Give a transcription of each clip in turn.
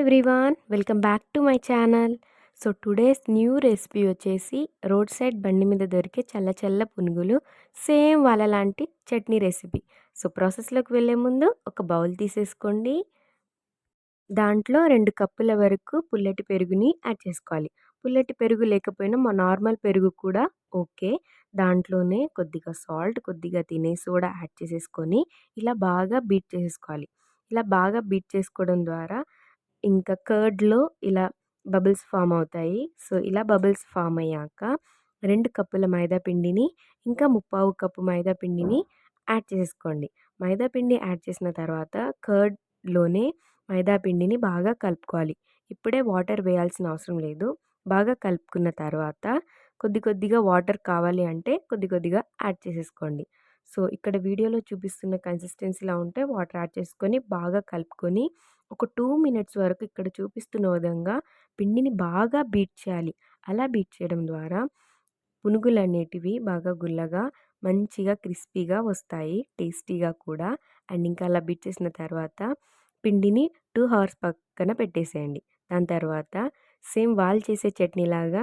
Everyone, welcome back to my channel. So today's new recipe వచ్చేసి road side బండి మీద దొరికే చల్ల చల్ల పునుగులు, సేమ్ వాళ్ళలాంటి చట్నీ రెసిపీ. సో ప్రాసెస్లోకి వెళ్ళే ముందు ఒక బౌల్ తీసేసుకోండి. దాంట్లో 2 కప్పుల వరకు పుల్లటి పెరుగుని యాడ్ చేసుకోవాలి. పుల్లటి పెరుగు లేకపోయినా మా నార్మల్ పెరుగు కూడా ఓకే. దాంట్లోనే కొద్దిగా సాల్ట్, కొద్దిగా తినే సోడా యాడ్ చేసేసుకొని ఇలా బాగా బీట్ చేసేసుకోవాలి. ఇలా బాగా బీట్ చేసుకోవడం ద్వారా ఇంకా కర్డ్‌లో ఇలా బబుల్స్ ఫార్మ్ అవుతాయి. సో, ఇలా బబుల్స్ ఫార్మ్ అయ్యాక 2 కప్పుల మైదా పిండిని, ఇంకా ముప్పావు కప్పు మైదా పిండిని యాడ్ చేసేసుకోండి. మైదా పిండి యాడ్ చేసిన తర్వాత కర్డ్‌లోనే మైదా పిండిని బాగా కలుపుకోవాలి. ఇప్పుడే వాటర్ వేయాల్సిన అవసరం లేదు. బాగా కలుపుకున్న తర్వాత కొద్దిగా వాటర్ కావాలి అంటే కొద్దిగా యాడ్ చేసేసుకోండి. సో, ఇక్కడ వీడియోలో చూపిస్తున్న కన్సిస్టెన్సీలా ఉంటే వాటర్ యాడ్ చేసుకొని బాగా కలుపుకొని ఒక 2 మినిట్స్ వరకు ఇక్కడ చూపిస్తున్న విధంగా పిండిని బాగా బీట్ చేయాలి. అలా బీట్ చేయడం ద్వారా పునుగులనేటివి బాగా గుల్లగా, మంచిగా క్రిస్పీగా వస్తాయి. టేస్టీగా కూడా. అండ్ ఇంకా అలా బీట్ చేసిన తర్వాత పిండిని 2 అవర్స్ పక్కన పెట్టేసేయండి. దాని తర్వాత సేమ్ వాళ్ళు చేసే చట్నీలాగా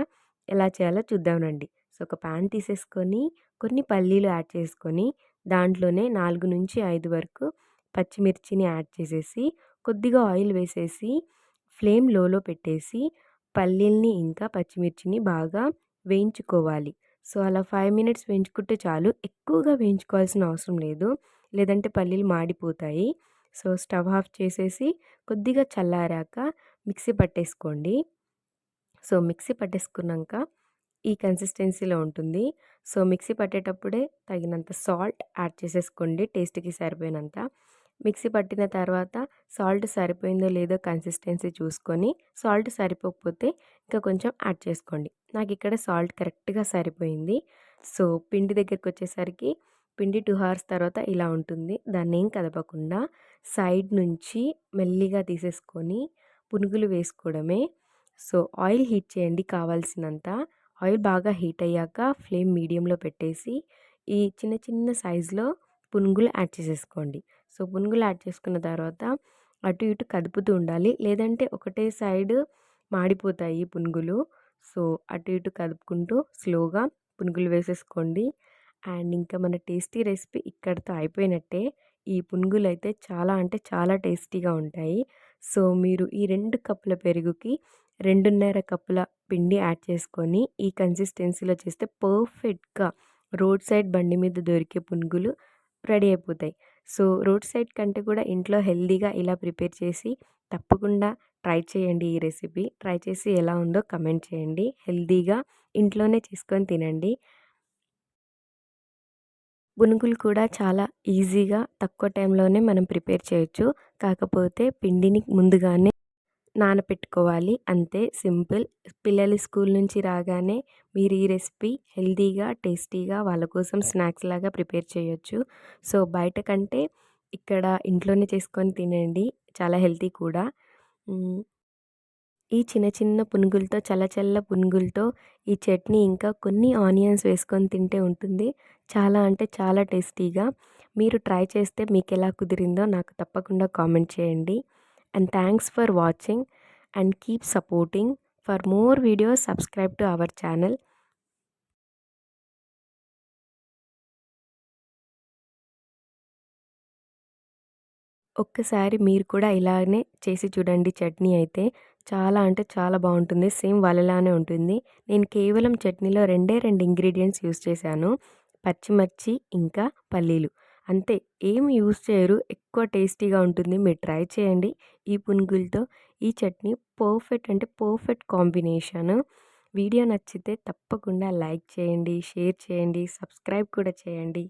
ఎలా చేయాలో చూద్దాం రండి. సో, ఒక పాన్ తీసేసుకొని కొన్ని పల్లీలు యాడ్ చేసుకొని దాంట్లోనే 4-5 వరకు పచ్చిమిర్చిని యాడ్ చేసేసి కొద్దిగా ఆయిల్ వేసేసి ఫ్లేమ్ లోలో పెట్టేసి పల్లీల్ని ఇంకా పచ్చిమిర్చిని బాగా వేయించుకోవాలి. సో, అలా 5 మినిట్స్ వేయించుకుంటే చాలు. ఎక్కువగా వేయించుకోవాల్సిన అవసరం లేదు. లేదంటే పల్లీలు మాడిపోతాయి. సో, స్టవ్ ఆఫ్ చేసేసి కొద్దిగా చల్లారాక మిక్సీ పట్టేసుకోండి. సో, మిక్సీ పట్టేసుకున్నాక ఈ కన్సిస్టెన్సీలో ఉంటుంది. సో, మిక్సీ పట్టేటప్పుడే తగినంత సాల్ట్ యాడ్ చేసేసుకోండి టేస్ట్‌కి సరిపోయినంత. మిక్సీ పట్టిన తర్వాత సాల్ట్ సరిపోయిందో లేదో కన్సిస్టెన్సీ చూసుకొని, సాల్ట్ సరిపోకపోతే ఇంకా కొంచెం యాడ్ చేసుకోండి. నాకిక్కడ సాల్ట్ కరెక్ట్‌గా సరిపోయింది. సో, పిండి దగ్గరికొచ్చేసరికి పిండి 2 అవర్స్ తర్వాత ఇలా ఉంటుంది. దాన్నేం కదపకుండా సైడ్ నుంచి మెల్లిగా తీసేసుకొని పునుగులు వేసుకోవడమే. సో, ఆయిల్ హీట్ చేయండి కావాల్సినంత. ఆయిల్ బాగా హీట్ అయ్యాక ఫ్లేమ్ మీడియంలో పెట్టేసి ఈ చిన్న చిన్న సైజులో పునుగులు యాడ్ చేసేసుకోండి. సో, పునుగులు యాడ్ చేసుకున్న తర్వాత అటు ఇటు కదుపుతూ ఉండాలి. లేదంటే ఒకటే సైడ్ మాడిపోతాయి పునుగులు. సో, అటు ఇటు కదుపుకుంటూ స్లోగా పునుగులు వేసేసుకోండి. అండ్ ఇంకా మన టేస్టీ రెసిపీ ఇక్కడితో అయిపోయినట్టే. ఈ పునుగులైతే చాలా అంటే చాలా టేస్టీగా ఉంటాయి. సో, మీరు ఈ 2 కప్పుల పెరుగుకి 2:30 కప్పుల పిండి యాడ్ చేసుకొని ఈ కన్సిస్టెన్సీలో చేస్తే పర్ఫెక్ట్‌గా రోడ్ సైడ్ బండి మీద దొరికే పునుగులు రెడీ అయిపోతాయి. సో, రోడ్ సైడ్ కంటే కూడా ఇంట్లో హెల్తీగా ఇలా ప్రిపేర్ చేసి తప్పకుండా ట్రై చేయండి ఈ రెసిపీ. ట్రై చేసి ఎలా ఉందో కమెంట్ చేయండి. హెల్తీగా ఇంట్లోనే చేసుకొని తినండి. పునుగులు కూడా చాలా ఈజీగా తక్కువ టైంలోనే మనం ప్రిపేర్ చేయొచ్చు. కాకపోతే పిండిని ముందుగానే నానపెట్టుకోవాలి. అంతే సింపుల్. పిల్లలు స్కూల్ నుంచి రాగానే మీరు ఈ రెసిపీ హెల్తీగా, టేస్టీగా వాళ్ళ కోసం స్నాక్స్ లాగా ప్రిపేర్ చేయొచ్చు. సో, బయట కంటే ఇక్కడ ఇంట్లోనే చేసుకొని తినండి. చాలా హెల్తీ కూడా. హ్మ్. ఈ చిన్న చిన్న పునుగులతో చల్ల చల్ల పునుగులతో ఈ చట్నీ ఇంకా కొన్ని ఆనియన్స్ వేసుకొని తింటే ఉంటుంది. చాలా అంటే చాలా టేస్టీగా. మీరు ట్రై చేస్తే మీకెలా కుదిరిందో నాకు తప్పకుండా కామెంట్ చేయండి. And thanks for watching and keep supporting. For more videos subscribe to our channel. ఒక్కసారి మీరు కూడా ఇలానే చేసి చూడండి చట్నీ అయితే. చాలా అంటే చాలా బావుంటుంది. సేమ్ వాళ్ళలానే ఉంటుంది. నేను కేవలం చట్నీలో 2 ఇంగ్రీడియెంట్స్ యూజ్ చేశాను. పచ్చిమిర్చి ఇంకా పల్లీలు. అంతే. ఏమి యూజ్ చేయరు. ఎక్కువ టేస్టీగా ఉంటుంది. మీరు ట్రై చేయండి. ఈ పునుగులతో ఈ చట్నీ పర్ఫెక్ట్ అంటే పర్ఫెక్ట్ కాంబినేషన్. వీడియో నచ్చితే తప్పకుండా లైక్ చేయండి, షేర్ చేయండి, సబ్స్క్రైబ్ కూడా చేయండి.